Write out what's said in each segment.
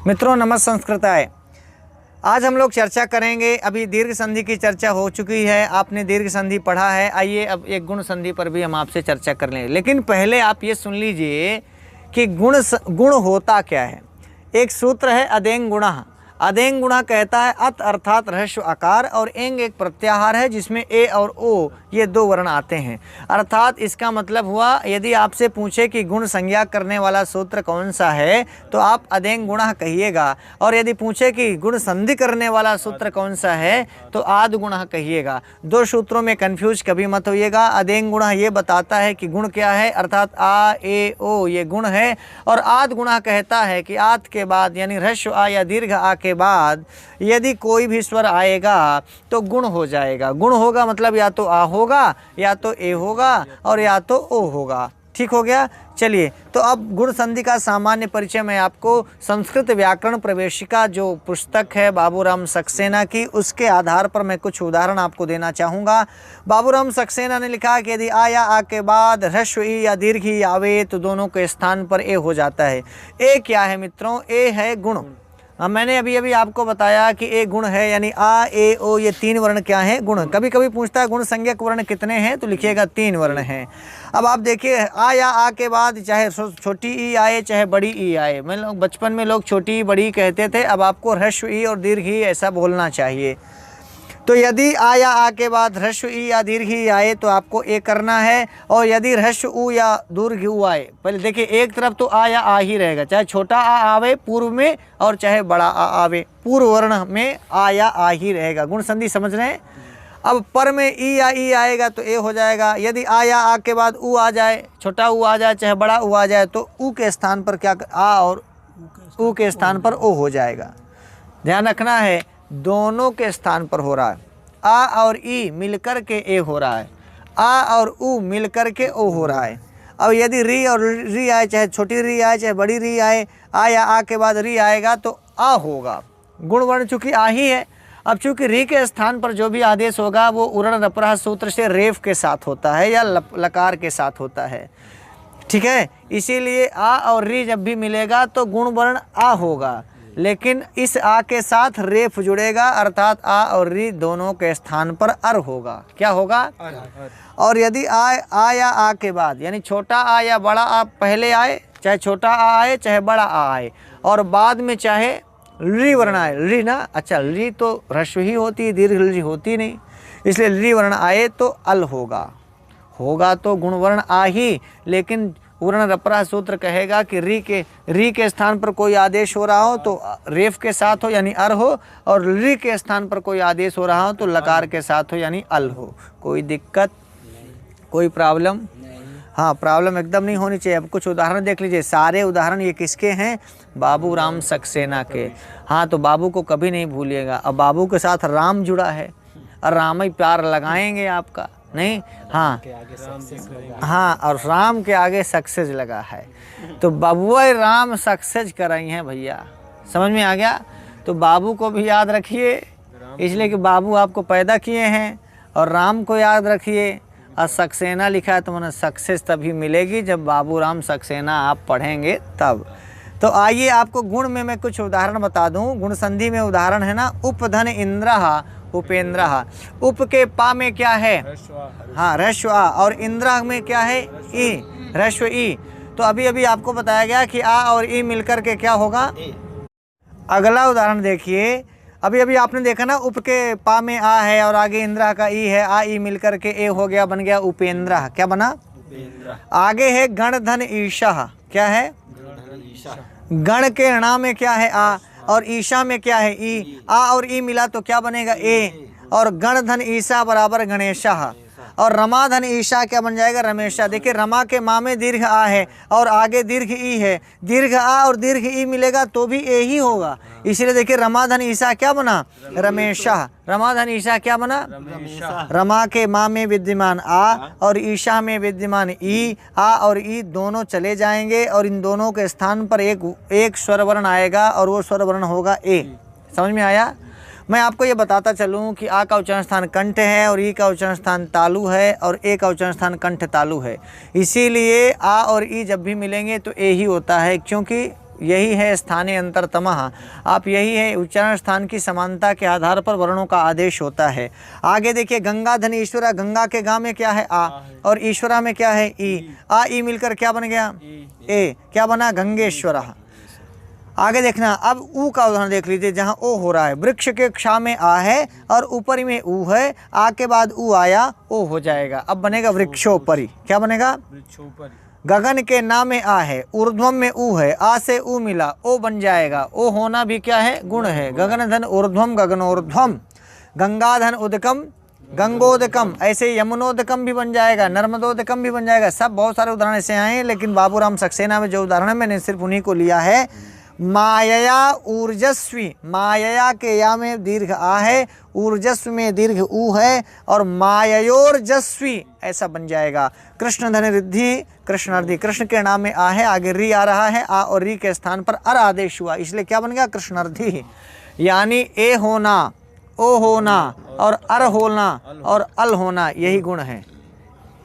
मित्रों नमस्ते संस्कृताय। आज हम लोग चर्चा करेंगे, अभी दीर्घ संधि की चर्चा हो चुकी है, आपने दीर्घ संधि पढ़ा है। आइए अब एक गुण संधि पर भी हम आपसे चर्चा कर लेंगे, लेकिन पहले आप ये सुन लीजिए कि गुण होता क्या है। एक सूत्र है अदेंग गुणः। अदेंग गुणः कहता है अत अर्थात ह्रस्व आकार, और एंग एक प्रत्याहार है जिसमें ए और ओ ये दो वर्ण आते हैं। अर्थात इसका मतलब हुआ, यदि आपसे पूछे कि गुण संज्ञा करने वाला सूत्र कौन सा है तो आप अदेंग गुणः कहिएगा, और यदि पूछे कि गुण संधि करने वाला सूत्र कौन सा है तो आद गुणः कहिएगा। दो सूत्रों में कन्फ्यूज कभी मत होइएगा। अदेंग गुणः ये बताता है कि गुण क्या है, अर्थात आ ए ओ ये गुण है, और आद गुणः कहता है कि आद के बाद यानी ह्रस्व आ या दीर्घ आ के बाद यदि कोई भी स्वर आएगा तो गुण हो जाएगा। गुण होगा मतलब या तो आ होगा, या तो ए होगा, और या तो ओ होगा। ठीक हो गया। चलिए, तो अब गुण संधि का सामान्य परिचय मैं आपको संस्कृत व्याकरण प्रवेशिका जो पुस्तक है बाबूराम सक्सेना की, उसके आधार पर मैं कुछ उदाहरण आपको देना चाहूँगा। बाबूराम सक्सेना ने लिखा कि यदि आ या आ के बाद ह्रस्व ई या दीर्घ ई आवे तो दोनों के स्थान पर ए हो जाता है। ए क्या है मित्रों? ए है गुण। मैंने अभी आपको बताया कि ए गुण है, यानी आ ए ओ ये तीन वर्ण क्या हैं? गुण। कभी कभी पूछता है गुण संज्ञक वर्ण कितने हैं, तो लिखिएगा तीन वर्ण हैं। अब आप देखिए, आ या आ के बाद चाहे छोटी ई आए चाहे बड़ी ई आए, बचपन में लोग छोटी बड़ी कहते थे, अब आपको ह्रस्व ई और दीर्घ ई ऐसा बोलना चाहिए। तो यदि आ या आ के बाद ह्रस्व ई या दीर्घ ई आए तो आपको ए करना है, और यदि ह्रस्व उ या दीर्घ उ आए, पहले देखिए एक तरफ तो आ या आ ही रहेगा, चाहे छोटा आ आवे पूर्व में और चाहे बड़ा आ आवे, पूर्व वर्ण में आ या आ ही रहेगा। गुण संधि समझ रहे हैं। अब पर में ई या ई आएगा तो ए हो जाएगा। यदि आ या आ के बाद उ आ जाए, छोटा उ आ जाए चाहे बड़ा उ आ जाए, तो उ के स्थान पर क्या, आ और उ के स्थान पर ओ हो जाएगा। ध्यान रखना है, दोनों के स्थान पर हो रहा है। आ और ई मिलकर के ए हो रहा है, आ और उ मिलकर के ओ हो रहा है। अब यदि री और री आए, चाहे छोटी री आए चाहे बड़ी री आए, आ या आ के बाद री आएगा तो आ होगा। गुण वर्ण चूँकि आ ही है। अब चूँकि री के स्थान पर जो भी आदेश होगा वो उरण रप्रह सूत्र से रेफ के साथ होता है या लकार के साथ होता है। ठीक है, इसीलिए आ और री जब भी मिलेगा तो गुण वर्ण आ होगा, लेकिन इस आ के साथ रेफ जुड़ेगा, अर्थात आ और री दोनों के स्थान पर अर होगा। क्या होगा? अर। और यदि आ या आ के बाद यानी छोटा आ या बड़ा आ पहले आए, चाहे छोटा आ आए चाहे बड़ा आ आए, और बाद में चाहे री वर्ण आए, री ना, अच्छा री तो ह्रस्व ही होती है, दीर्घ री होती नहीं, इसलिए री वर्ण आए तो अल होगा तो गुण वर्ण आ ही, लेकिन उरण रपरा सूत्र कहेगा कि री के स्थान पर कोई आदेश हो रहा हो तो रेफ के साथ हो यानी अर हो, और री के स्थान पर कोई आदेश हो रहा हो तो लकार के साथ हो यानी अल हो। कोई दिक्कत, कोई प्रॉब्लम? हाँ, प्रॉब्लम एकदम नहीं होनी चाहिए। अब कुछ उदाहरण देख लीजिए। सारे उदाहरण ये किसके हैं? बाबूराम सक्सेना के। हाँ, तो बाबू को कभी नहीं भूलिएगा। अब बाबू के साथ राम जुड़ा है, और राम ही प्यार लगाएंगे आपका, नहीं? हाँ हाँ, और राम के आगे सक्सेस लगा है, तो बबुआ राम सक्सेस कर रही हैं भैया। समझ में आ गया? तो बाबू को भी याद रखिए, इसलिए कि बाबू आपको पैदा किए हैं, और राम को याद रखिए। और सक्सेना लिखा है तो मैंने सक्सेस तभी मिलेगी जब बाबूराम सक्सेना आप पढ़ेंगे तब। तो आइए आपको गुण में मैं कुछ उदाहरण बता दूं। गुण संधि में उदाहरण है ना, उपधन इंद्रः उपेंद्रः। उप के पा में क्या है? हाँ, ह्रस्व आ, और इंद्र में क्या है? ई, ह्रस्व ई। तो अभी आपको बताया गया कि आ और ई मिलकर के क्या होगा? अगला उदाहरण देखिए। अभी आपने देखा ना, उप के पा में आ है और आगे इंद्र का ई है, आ ई मिलकर के ए हो गया, बन गया उपेंद्र। क्या बना? आगे है गण धन ईशः। क्या है? गण के णा में क्या है? आ, और ईशा में क्या है? ई। आ और ई मिला तो क्या बनेगा? ए। और गण धन ईशा बराबर गणेशः, और रमा धन ईशा क्या बन जाएगा? रमेशा। देखिए, रमा के माँ में दीर्घ आ है और आगे दीर्घ ई है, दीर्घ आ और दीर्घ ई मिलेगा तो भी ए ही होगा। इसलिए देखिए, रमा धन ईशा क्या बना? रमेशा। रमा धन ईशा क्या बना? रमा के माँ में विद्यमान आ और ईशा में विद्यमान ई। आ और ई दोनों चले जाएंगे, और इन दोनों के स्थान पर एक स्वर वर्ण आएगा, और वो स्वर वर्ण होगा ए। समझ में आया? मैं आपको ये बताता चलूँ कि आ का उच्चारण स्थान कंठ है, और ई का उच्चारण स्थान तालु है, और ए का उच्चारण स्थान कंठ तालु है। इसीलिए आ और ई जब भी मिलेंगे तो ए ही होता है, क्योंकि यही है स्थाने अंतरतमः, आप यही है उच्चारण स्थान की समानता के आधार पर वर्णों का आदेश होता है। आगे देखिए गंगा धन ईश्वरा, गंगा के गा में क्या है आ और ईश्वरा में क्या है ई, आ ई मिलकर क्या बन गया ए, क्या बना गंगेश्वरः। आगे देखना अब ऊ का उदाहरण देख लीजिए जहाँ ओ हो रहा है, वृक्ष के क्षा में आ है और ऊपरी में ऊ है, आ के बाद ऊ आया ओ हो जाएगा, अब बनेगा वृक्षोपरि, क्या बनेगा वृक्षोपरि। गगन के ना में आ है, ऊर्ध्वम में ऊ है, आ से ऊ मिला ओ बन जाएगा, ओ होना भी क्या है गुण है, गगन धन ऊर्ध्वम गगनोर्ध्वम, गंगा धन उदकम गंगोदकम, ऐसे यमुनोदकम भी बन जाएगा, नर्मदोदकम भी बन जाएगा। सब बहुत सारे उदाहरण ऐसे आए हैं, लेकिन बाबूराम सक्सेना में जो उदाहरण है मैंने सिर्फ उन्हीं को लिया है। मायया ऊर्जस्वी, मायया के या में दीर्घ आ है, ऊर्जस्व में दीर्घ ऊ है और माययोर्जस्वी ऐसा बन जाएगा। कृष्ण धन रिद्धि कृष्णार्धि, कृष्ण के नाम में आ है, आगे री आ रहा है, आ और री के स्थान पर अर आदेश हुआ, इसलिए क्या बन गया कृष्णार्धि, यानी ए होना ओ होना और अर होना और अल होना यही गुण है।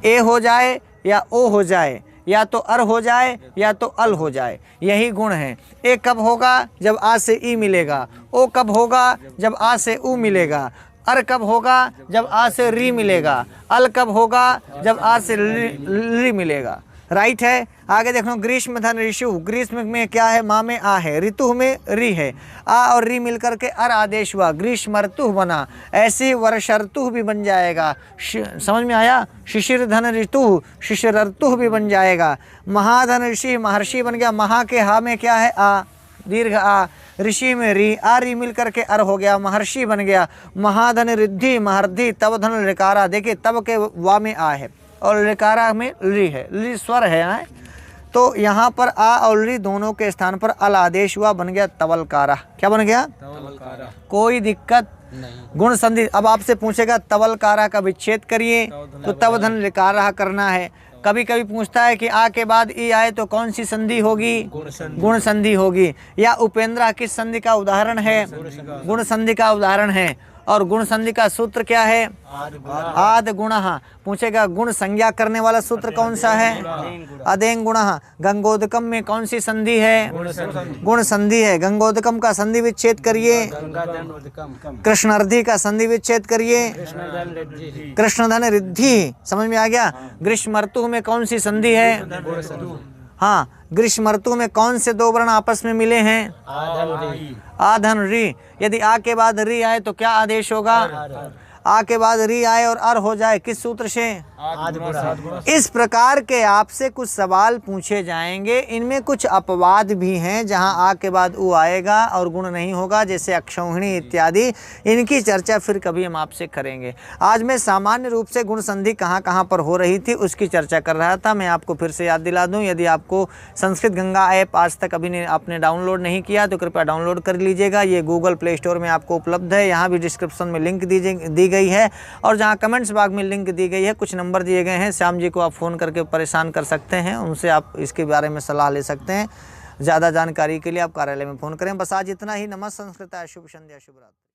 ए हो जाए या ओ हो जाए, या तो अर हो जाए या तो अल हो जाए, यही गुण है। ए कब होगा जब आ से ई मिलेगा, ओ कब होगा जब आ से ऊ मिलेगा, अर कब होगा जब आ से री मिलेगा, अल कब होगा जब आ से री मिलेगा। राइट है। आगे देखो ग्रीष्म धन ऋषु, ग्रीष्म में क्या है माँ में आ है, ऋतु में री है, आ और री मिलकर के अर आदेश हुआ, ग्रीष्म ऋतु बना। ऐसी वर्ष ऋतु भी बन जाएगा, समझ में आया। शिशिर धन ऋतु, शिशिर ऋतु भी बन जाएगा। महाधन ऋषि, महर्षि बन गया, महा के हा में क्या है आ, दीर्घ आ, ऋषि में री, आ री मिल करके अर हो गया, महर्षि बन गया। महाधन रिद्धि महर्धि, तब धन ऋकारा, देखिए तब के वा में आ है और ऋकारा में ली है, ली स्वर है यहाँ, तो यहाँ पर आ और ली दोनों के स्थान पर अल आदेश हुआ, बन गया तवलकारा। क्या बन गया तवलकारा। कोई दिक्कत नहीं। गुण संधि। अब आपसे पूछेगा तवलकारा का विच्छेद करिए, तो तव धन ऋकारा करना है। कभी कभी पूछता है कि आ के बाद ई आए तो कौन सी संधि होगी, गुण संधि होगी। या उपेंद्र किस संधि का उदाहरण है, गुण संधि का उदाहरण है। और गुण संधि का सूत्र क्या है, आद गुणः। पूछेगा गुण संज्ञा करने वाला सूत्र कौन सा है, अदेंग गुणः। गंगोदकम में कौन सी संधि है, गुण संधि है। गंगोदकम का संधि विच्छेद करिए, कृष्णार्धि का संधि विच्छेद करिए, कृष्णधन रिद्धि। समझ में आ गया। ग्रीष्म ऋतु में कौन सी संधि है, हाँ ग्रीष्म ऋतु में कौन से दो वर्ण आपस में मिले हैं, आ धन री। यदि आ के बाद री आए तो क्या आदेश होगा, आ के बाद री आए और अर हो जाए, किस सूत्र से, इस प्रकार के आपसे कुछ सवाल पूछे जाएंगे। इनमें कुछ अपवाद भी हैं जहां आ के बाद उ आएगा और गुण नहीं होगा, जैसे अक्षौहिणी इत्यादि। इनकी चर्चा फिर कभी हम आपसे करेंगे। आज मैं सामान्य रूप से गुण संधि कहाँ कहाँ पर हो रही थी उसकी चर्चा कर रहा था। मैं आपको फिर से याद दिला दूँ, यदि आपको संस्कृत गंगा ऐप आज तक अभी आपने डाउनलोड नहीं किया तो कृपया डाउनलोड कर लीजिएगा। ये गूगल प्ले स्टोर में आपको उपलब्ध है, यहाँ भी डिस्क्रिप्शन में लिंक दी गई है और जहाँ कमेंट्स बॉक्स में लिंक दी गई है, कुछ नंबर दिए गए हैं। श्याम जी को आप फ़ोन करके परेशान कर सकते हैं, उनसे आप इसके बारे में सलाह ले सकते हैं। ज़्यादा जानकारी के लिए आप कार्यालय में फ़ोन करें। बस आज इतना ही। नमस्ते संस्कृत, शुभ संध्या, शुभ रात्रि।